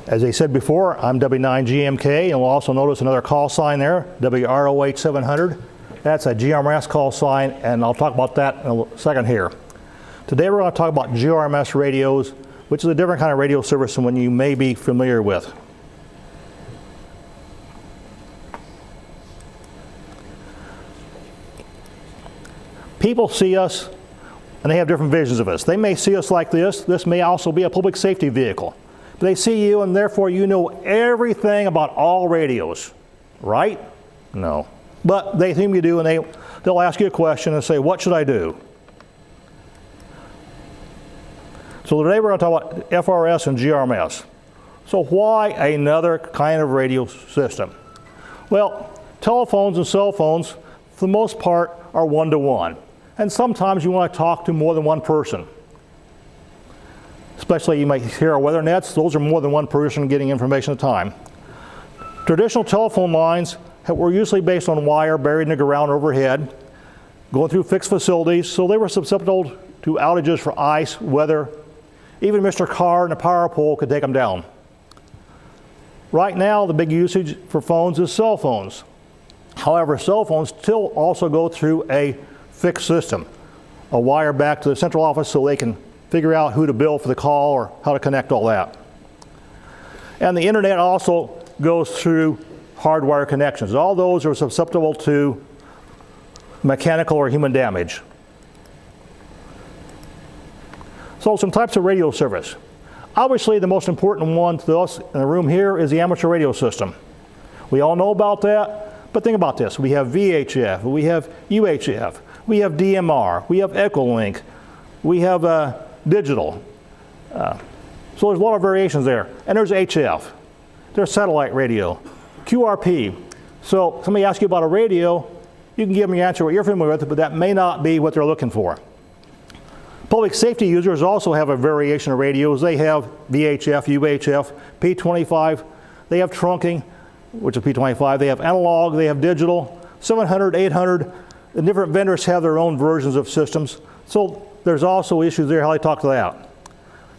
As I said before, I'm W9GMK, and we'll also notice another call sign there, WROH 700. That's a GMRS call sign, and I'll talk about that in a second here. Today we're going to talk about GMRS radios, which is a different kind of radio service than one you may be familiar with. People see us, and they have different visions of us. They may see us like this. This may also be a public safety vehicle. But they see you, and therefore you know everything about all radios, right? No. But they assume you do, and they'll ask you a question and say, what should I do? So today we're going to talk about FRS and GMRS. So why another kind of radio system? Well, telephones and cell phones, for the most part, are one-to-one. And sometimes you want to talk to more than one person. Especially you might hear our weather nets. Those are more than one person getting information at a time. Traditional telephone lines were usually based on wire buried in the ground overhead, going through fixed facilities, so they were susceptible to outages for ice, weather. Even Mr. Carr and a power pole could take them down. Right now, the big usage for phones is cell phones. However, cell phones still also go through a fixed system, a wire back to the central office so they can figure out who to bill for the call or how to connect all that. And the internet also goes through hardwire connections. All those are susceptible to mechanical or human damage. So some types of radio service. Obviously the most important one to us in the room here is the amateur radio system. We all know about that, but think about this. We have VHF, we have UHF, we have DMR, we have Echolink, we have digital. So there's a lot of variations there. And there's HF. There's satellite radio, QRP. So somebody asks you about a radio, you can give them the answer what you're familiar with, but that may not be what they're looking for. Public safety users also have a variation of radios. They have VHF, UHF, P25. They have trunking, which is P25. They have analog, they have digital, 700, 800. The different vendors have their own versions of systems. So there's also issues there how they talk to that.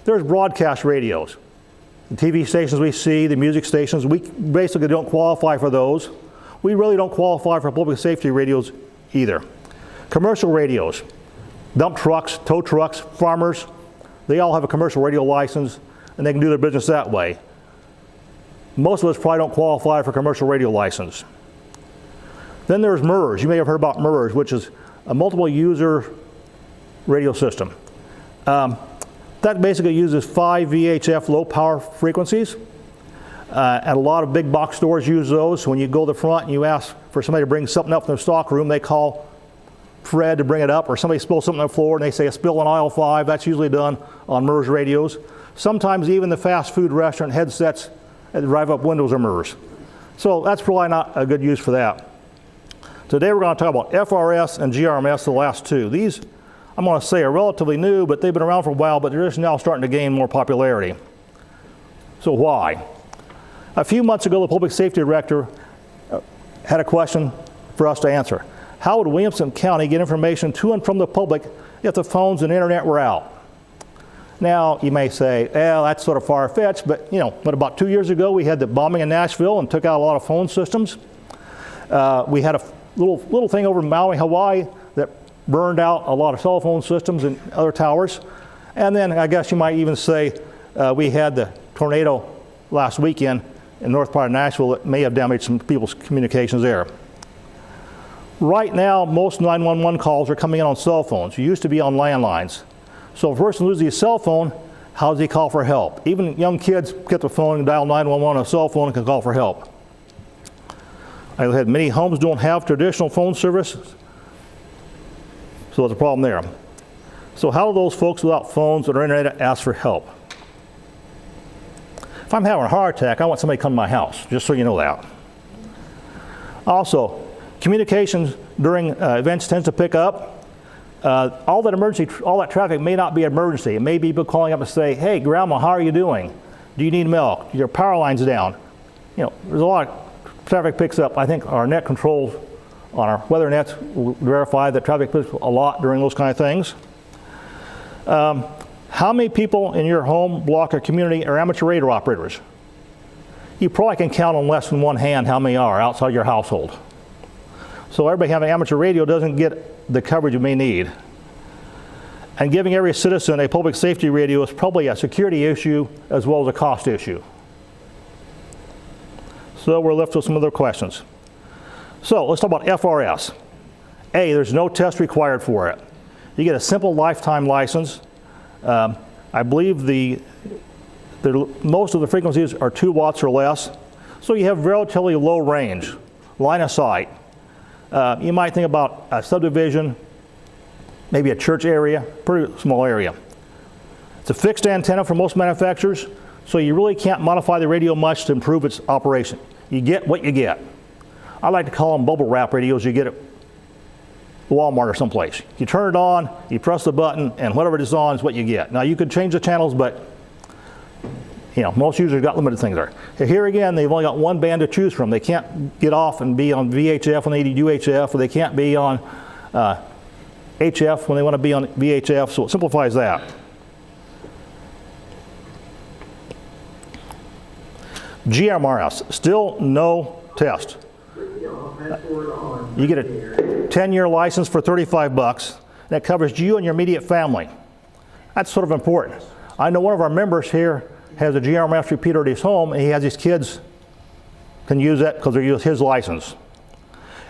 There's broadcast radios. The TV stations we see, the music stations, we basically don't qualify for those. We really don't qualify for public safety radios either. Commercial radios, dump trucks, tow trucks, farmers, they all have a commercial radio license and they can do their business that way. Most of us probably don't qualify for commercial radio license. Then there's MRS. You may have heard about MRS, which is a multiple user radio system. That basically uses 5 VHF low power frequencies. And a lot of big box stores use those. So when you go to the front and you ask for somebody to bring something up from the stock room, they call Fred to bring it up, or somebody spills something on the floor and they say a spill on aisle 5. That's usually done on MRS radios. Sometimes even the fast food restaurant headsets that drive up windows are MRS. So that's probably not a good use for that. Today we're going to talk about FRS and GMRS, the last two. These, I'm going to say, are relatively new, but they've been around for a while, but they're just now starting to gain more popularity. So why? A few months ago, the public safety director had a question for us to answer. How would Williamson County get information to and from the public if the phones and internet were out? Now, you may say, well, that's sort of far-fetched, but but about 2 years ago, we had the bombing in Nashville and took out a lot of phone systems. We had a little thing over in Maui, Hawaii, that burned out a lot of cell phone systems and other towers. And then I guess you might even say we had the tornado last weekend in north part of Nashville that may have damaged some people's communications there. Right now, most 911 calls are coming in on cell phones. You used to be on landlines. So if a person loses his cell phone, how does he call for help? Even young kids get the phone and dial 911 on a cell phone and can call for help. I've had many homes don't have traditional phone services, so there's a problem there. So how do those folks without phones or internet ask for help? If I'm having a heart attack, I want somebody to come to my house, just so you know that. Also, communications during events tends to pick up. All that traffic may not be emergency. It may be people calling up and say, hey, Grandma, how are you doing? Do you need milk? Your power line's down. There's a lot of traffic picks up. I think our net controls on our weather nets will verify that traffic picks up a lot during those kind of things. How many people in your home, block, or community are amateur radio operators? you probably can count on less than one hand how many are outside your household. So everybody having amateur radio doesn't get the coverage you may need. And giving every citizen a public safety radio is probably a security issue as well as a cost issue. So we're left with some other questions. So let's talk about FRS. A, there's no test required for it. You get a simple lifetime license. I believe most of the frequencies are 2 watts or less. So you have relatively low range, line of sight. You might think about a subdivision, maybe a church area, pretty small area. It's a fixed antenna for most manufacturers, so you really can't modify the radio much to improve its operation. You get what you get. I like to call them bubble wrap radios you get at Walmart or someplace. You turn it on, you press the button, and whatever it is on is what you get. Now you could change the channels, but you know, most users got limited things there. Here again, they've only got one band to choose from. They can't get off and be on VHF when they need UHF, or they can't be on HF when they want to be on VHF, so it simplifies that. GMRS, still no test. You get a 10-year license for $35. That covers you and your immediate family. That's sort of important. I know one of our members here has a GMRS repeater at his home, and he has his kids can use that because they're using his license.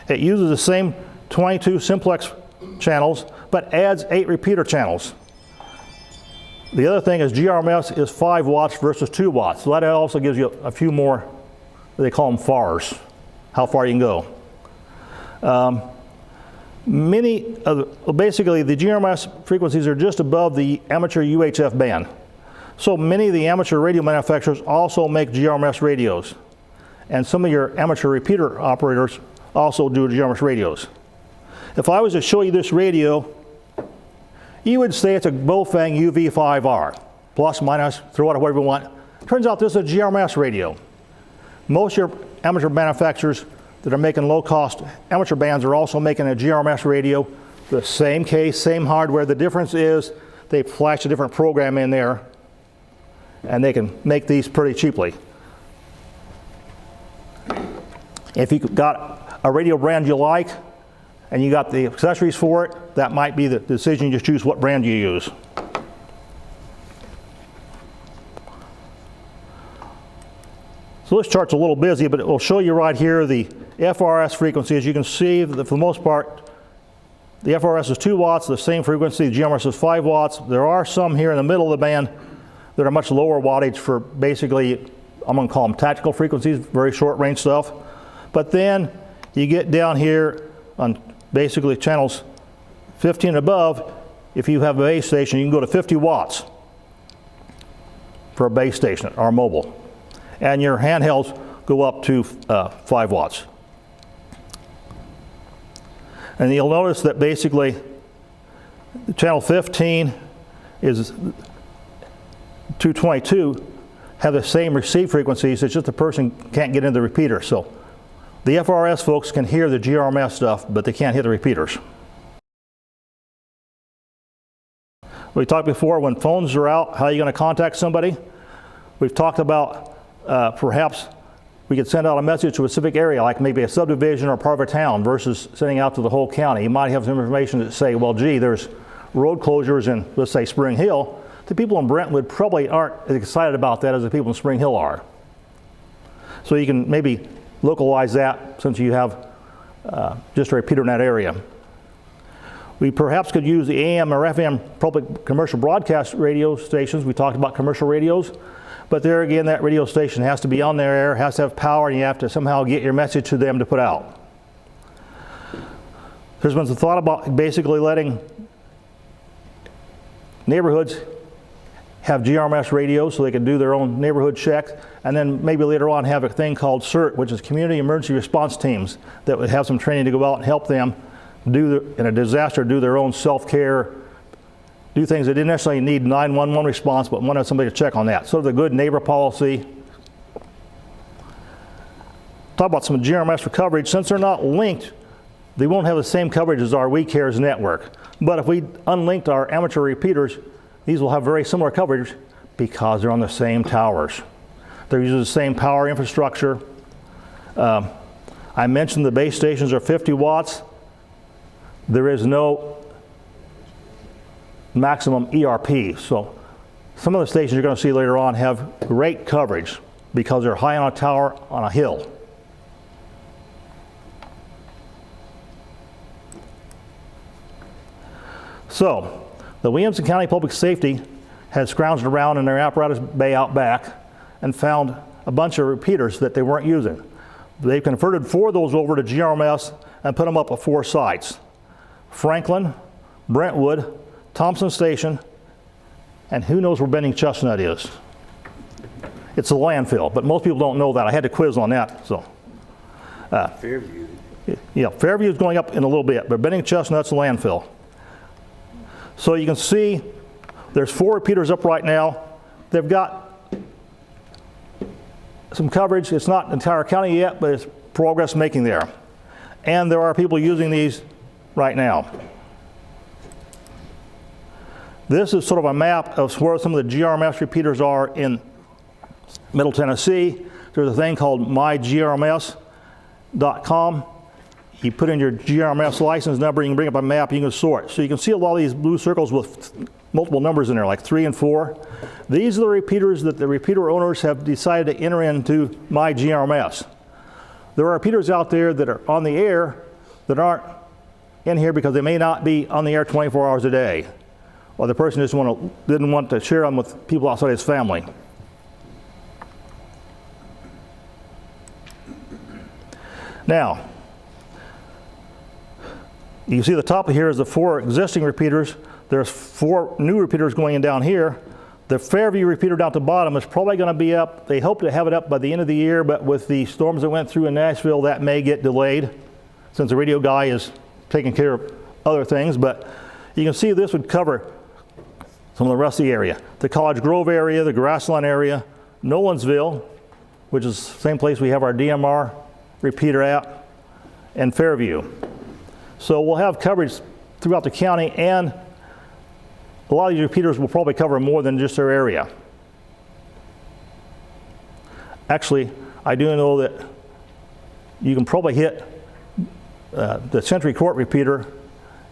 It uses the same 22 simplex channels, but adds 8 repeater channels. The other thing is GMRS is 5 watts versus 2 watts. So that also gives you a few more, they call them FARs, how far you can go. Basically the GMRS frequencies are just above the amateur UHF band. So many of the amateur radio manufacturers also make GMRS radios. And some of your amateur repeater operators also do GMRS radios. If I was to show you this radio, you would say it's a Bofang UV5R, plus, minus, throw it whatever you want. Turns out this is a GMRS radio. Most of your amateur manufacturers that are making low-cost amateur bands are also making a GMRS radio. The same case, same hardware. The difference is they flash a different program in there, and they can make these pretty cheaply. If you've got a radio brand you like, and you got the accessories for it, that might be the decision you choose what brand you use. So this chart's a little busy, but it will show you right here the FRS frequency. As you can see, that for the most part, the FRS is 2 watts, the same frequency, the GMRS is 5 watts. There are some here in the middle of the band that are much lower wattage for basically, I'm going to call them tactical frequencies, very short range stuff. But then you get down here on basically channels 15 and above. If you have a base station, you can go to 50 watts for a base station or mobile. And your handhelds go up to 5 watts. And you'll notice that basically channel 15 is 222 have the same receive frequencies. It's just the person can't get into the repeater. So the FRS folks can hear the GMRS stuff, but they can't hear the repeaters. We talked before, when phones are out, how are you going to contact somebody? We've talked about perhaps we could send out a message to a specific area, like maybe a subdivision or part of a town, versus sending out to the whole county. You might have some information that say, well, gee, there's road closures in, let's say, Spring Hill. The people in Brentwood probably aren't as excited about that as the people in Spring Hill are. So you can maybe localize that since you have just a repeater in that area. We perhaps could use the AM or FM public commercial broadcast radio stations. We talked about commercial radios. But there again, that radio station has to be on their air, has to have power, and you have to somehow get your message to them to put out. There's been some thought about basically letting neighborhoods have GMRS radios so they can do their own neighborhood check, and then maybe later on have a thing called CERT, which is Community Emergency Response Teams, that would have some training to go out and help them do, in a disaster, do their own self-care, do things that didn't necessarily need 911 response, but wanted somebody to check on that. Sort of the good neighbor policy. Talk about some GMRS for coverage. Since they're not linked, they won't have the same coverage as our WCARES network. But if we unlinked our amateur repeaters, these will have very similar coverage because they're on the same towers. They're using the same power infrastructure. I mentioned the base stations are 50 watts. There is no maximum ERP. So some of the stations you're going to see later on have great coverage because they're high on a tower on a hill. So the Williamson County Public Safety has scrounged around in their apparatus bay out back and found a bunch of repeaters that they weren't using. They've converted 4 of those over to GMRS and put them up at 4 sites: Franklin, Brentwood, Thompson Station, and who knows where Benning Chestnut is. It's a landfill, but most people don't know that. I had to quiz on that. So, Fairview. Yeah, Fairview is going up in a little bit, but Benning Chestnut's a landfill. So you can see there's 4 repeaters up right now. They've got some coverage. It's not the entire county yet, but it's progress making there. And there are people using these right now. This is sort of a map of where some of the GMRS repeaters are in Middle Tennessee. There's a thing called mygrms.com. You put in your GMRS license number, you can bring up a map, you can sort. So you can see a lot of these blue circles with multiple numbers in there, like 3 and 4. These are the repeaters that the repeater owners have decided to enter into myGMRS. There are repeaters out there that are on the air that aren't in here because they may not be on the air 24 hours a day, or the person just didn't want to share them with people outside his family. Now, you can see the top of here is the 4 existing repeaters. There's 4 new repeaters going in down here. The Fairview repeater down at the bottom is probably going to be up. They hope to have it up by the end of the year, but with the storms that went through in Nashville, that may get delayed since the radio guy is taking care of other things. But you can see this would cover some of the rest of the area. The College Grove area, the Grassland area, Nolansville, which is the same place we have our DMR repeater at, and Fairview. So we'll have coverage throughout the county, and a lot of these repeaters will probably cover more than just their area. Actually, I do know that you can probably hit the Century Court repeater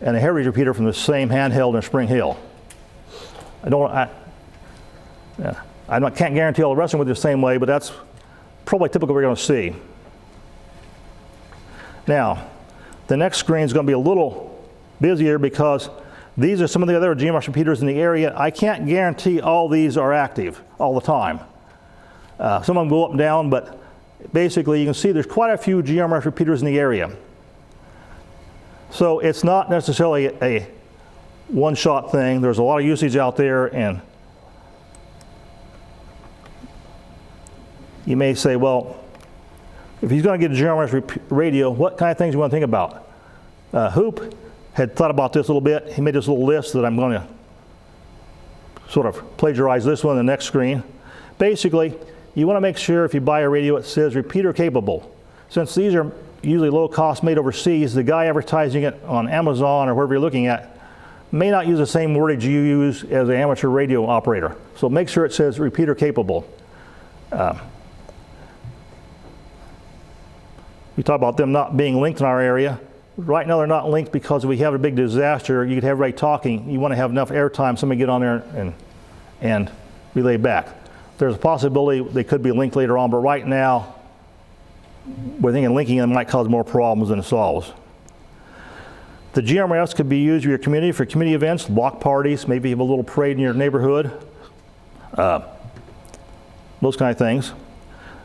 and the Heritage repeater from the same handheld in Spring Hill. I can't guarantee all the rest of them with the same way, but that's probably typical we're going to see. Now, the next screen is going to be a little busier because these are some of the other GMRS repeaters in the area. I can't guarantee all these are active all the time. Some of them go up and down, but basically you can see there's quite a few GMRS repeaters in the area. So it's not necessarily a one-shot thing. There's a lot of usage out there, and you may say, well, if he's going to get a GMRS radio, what kind of things do you want to think about? Hoop had thought about this a little bit. He made this little list that I'm going to sort of plagiarize this one on the next screen. Basically, you want to make sure if you buy a radio it says repeater capable. Since these are usually low cost, made overseas, the guy advertising it on Amazon or wherever you're looking at may not use the same wordage you use as an amateur radio operator. So make sure it says repeater capable. We talk about them not being linked in our area. Right now they're not linked because if we have a big disaster, you could have everybody talking. You want to have enough airtime, somebody get on there and relay back. There's a possibility they could be linked later on, but right now we're thinking linking them might cause more problems than it solves. The GMRS could be used in your community for community events, block parties, maybe you have a little parade in your neighborhood, those kind of things.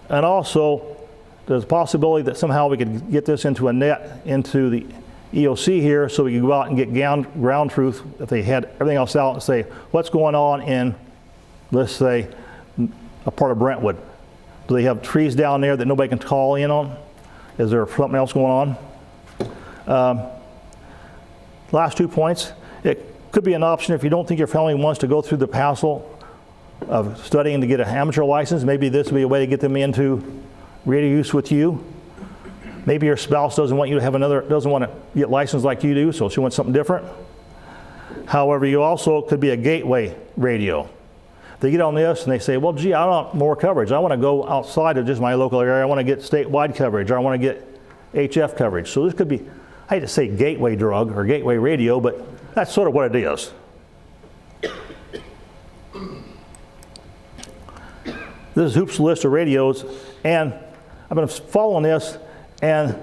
And also, there's a possibility that somehow we could get this into a net into the EOC here so we could go out and get ground truth if they had everything else out and say, what's going on in, let's say, a part of Brentwood? Do they have trees down there that nobody can call in on? Is there something else going on? Last 2 points. It could be an option if you don't think your family wants to go through the hassle of studying to get an amateur license. Maybe this would be a way to get them into radio use with you. Maybe your spouse doesn't want you to have doesn't want to get licensed like you do, so she wants something different. However, you also could be a gateway radio. They get on this and they say, well, gee, I want more coverage. I want to go outside of just my local area. I want to get statewide coverage, or I want to get HF coverage. So this could be, I hate to say gateway drug or gateway radio, but that's sort of what it is. This is Hoop's list of radios, and I've been following this, and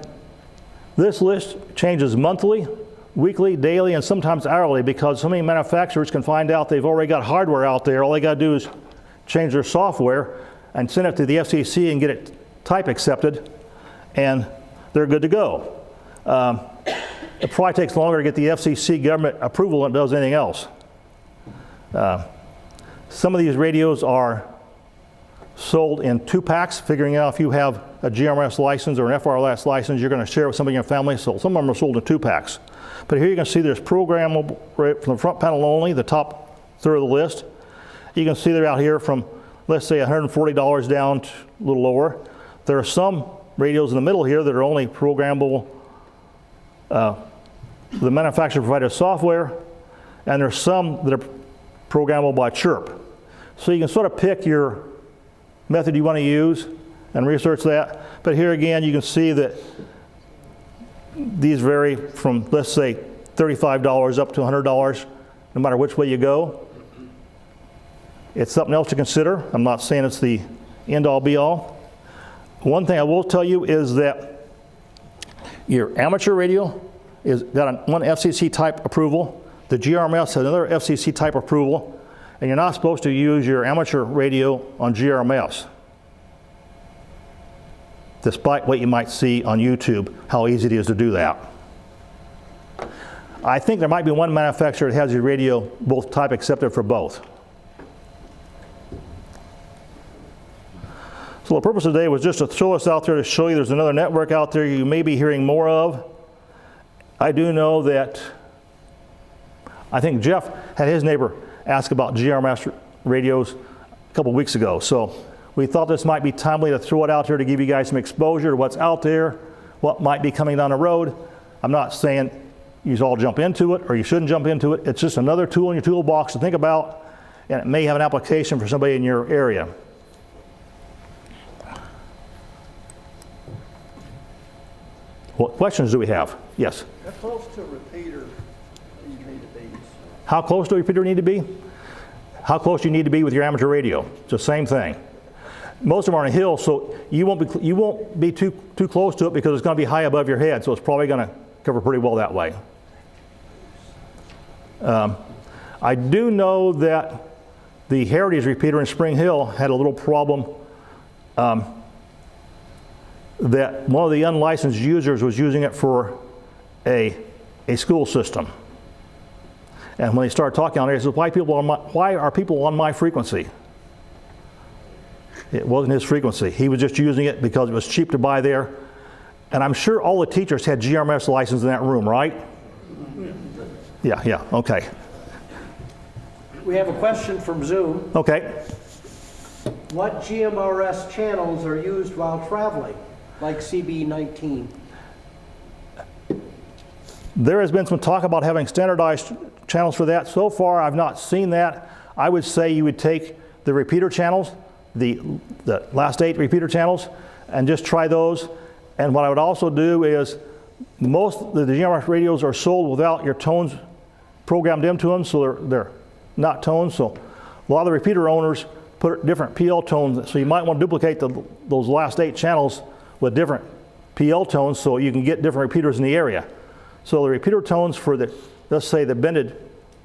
this list changes monthly, weekly, daily, and sometimes hourly, because so many manufacturers can find out they've already got hardware out there. All they got to do is change their software and send it to the FCC and get it type accepted, and they're good to go. It probably takes longer to get the FCC government approval than it does anything else. Some of these radios are sold in 2-packs, figuring out if you have a GMRS license or an FRS license, you're going to share with somebody in your family. So some of them are sold in 2-packs. But here you can see there's programmable right from the front panel only, the top third of the list. You can see they're out here from, let's say, $140 down to a little lower. There are some radios in the middle here that are only programmable. The manufacturer provided software, and there's some that are programmable by chirp. So you can sort of pick your method you want to use and research that. But here again, you can see that these vary from, let's say, $35 up to $100, no matter which way you go. It's something else to consider. I'm not saying it's the end-all be-all. One thing I will tell you is that your amateur radio is got one FCC type approval. The GMRS has another FCC type approval. And you're not supposed to use your amateur radio on GMRS, despite what you might see on YouTube, how easy it is to do that. I think there might be one manufacturer that has your radio both type accepted for both. So the purpose of today was just to throw us out there to show you there's another network out there you may be hearing more of. I do know that I think Jeff had his neighbor ask about GMRS radios a couple weeks ago. So we thought this might be timely to throw it out here to give you guys some exposure to what's out there, what might be coming down the road. I'm not saying you all jump into it or you shouldn't jump into it. It's just another tool in your toolbox to think about, and it may have an application for somebody in your area. What questions do we have? Yes? How close to a repeater do you need to be? How close do a repeater need to be? How close do you need to be with your amateur radio? It's the same thing. Most of them are on a hill, so you won't be too close to it because it's going to be high above your head, so it's probably going to cover pretty well that way. I do know that the Heritage repeater in Spring Hill had a little problem that one of the unlicensed users was using it for a school system. And when they started talking on it, he said, why are people on my frequency? It wasn't his frequency. He was just using it because it was cheap to buy there. And I'm sure all the teachers had GMRS license in that room, right? Yeah, okay. We have a question from Zoom. Okay. What GMRS channels are used while traveling, like CB19? There has been some talk about having standardized channels for that. So far, I've not seen that. I would say you would take the repeater channels, the last 8 repeater channels, and just try those. And what I would also do is, most of the GMRS radios are sold without your tones programmed into them, so they're not tones. So a lot of the repeater owners put different PL tones, so you might want to duplicate those last 8 channels with different PL tones so you can get different repeaters in the area. So the repeater tones for the, let's say, the bended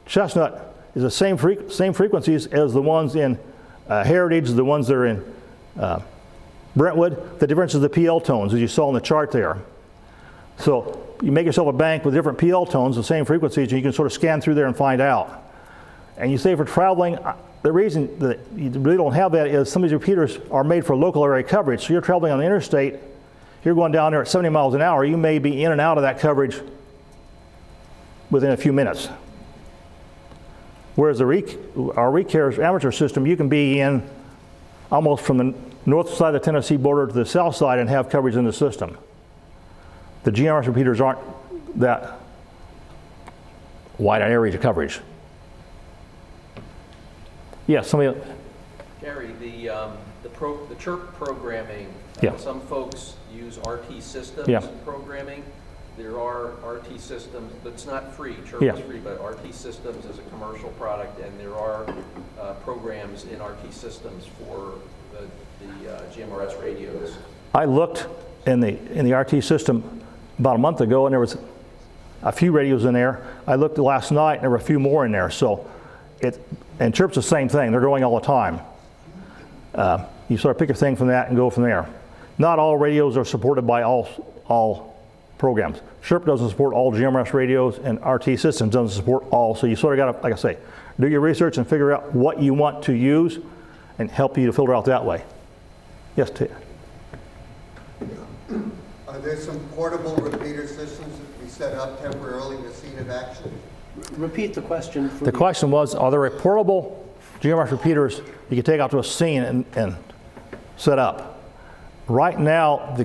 chestnut is the same frequencies as the ones in Heritage, the ones that are in Brentwood. The difference is the PL tones, as you saw on the chart there. So you make yourself a bank with different PL tones, the same frequencies, and you can sort of scan through there and find out. And you say for traveling, the reason that you really don't have that is some of these repeaters are made for local area coverage. So you're traveling on the interstate, you're going down there at 70 miles an hour, you may be in and out of that coverage within a few minutes. Whereas our WCARES amateur system, you can be in almost from the north side of the Tennessee border to the south side and have coverage in the system. The GMRS repeaters aren't that wide an area of coverage. Yes, somebody. Gary, the chirp programming, Yeah. some folks use RT systems Yeah. programming. There are RT systems, but it's not free. Chirp Yeah. is free, but RT systems is a commercial product, and there are programs in RT systems for the GMRS radios. I looked in the RT system about a month ago, and there was a few radios in there. I looked last night, and there were a few more in there. So and Chirp's the same thing. They're growing all the time. You sort of pick a thing from that and go from there. Not all radios are supported by all programs. Chirp doesn't support all GMRS radios, and RT Systems doesn't support all. So you sort of got to, like I say, do your research and figure out what you want to use and help you to filter out that way. Yes, Ted? Are there some portable repeater systems that can be set up temporarily in the scene of action? Repeat the question. For The question was, are there portable GMRS repeaters you can take out to a scene and set up? Right now,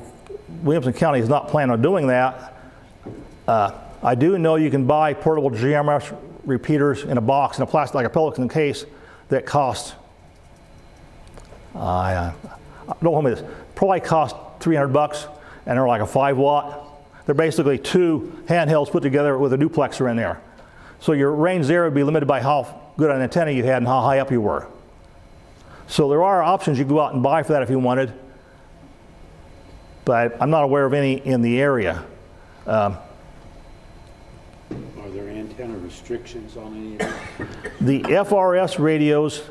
Williamson County is not planning on doing that. I do know you can buy portable GMRS repeaters in a box, in a plastic, like a Pelican case, that cost, don't hold me to this, probably cost $300, and they're like a 5-watt. They're basically two handhelds put together with a duplexer in there. So your range there would be limited by how good an antenna you had and how high up you were. So there are options you can go out and buy for that if you wanted, but I'm not aware of any in the area. Are there antenna restrictions on any of that? The FRS radios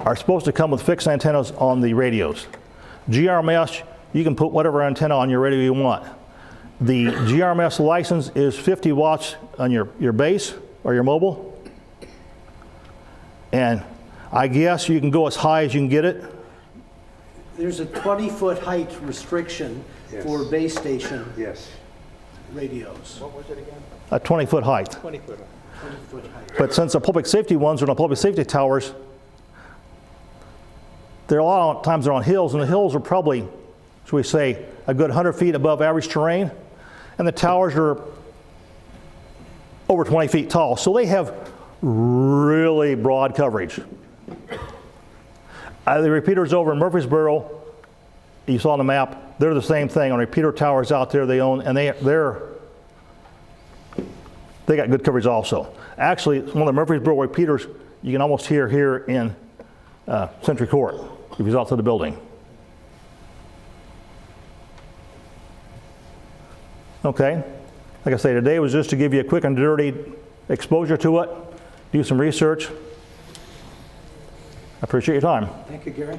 are supposed to come with fixed antennas on the radios. GMRS, you can put whatever antenna on your radio you want. The GMRS license is 50 watts on your base or your mobile. And I guess you can go as high as you can get it. There's a 20-foot height restriction Yes. for base station Yes. radios. A 20-foot height. 20-foot height. But since the public safety ones are on public safety towers, there are a lot of times they're on hills, and the hills are probably, should we say, a good 100 feet above average terrain, and the towers are over 20 feet tall, so they have really broad coverage. The repeaters over in Murfreesboro, you saw on the map, they're the same thing on repeater towers out there they own, and they got good coverage also. Actually, one of the Murfreesboro repeaters you can almost hear here in Century Court if you're outside the building. Okay, like I say, today was just to give you a quick and dirty exposure to it, do some research. I appreciate your time. Thank you, Gary.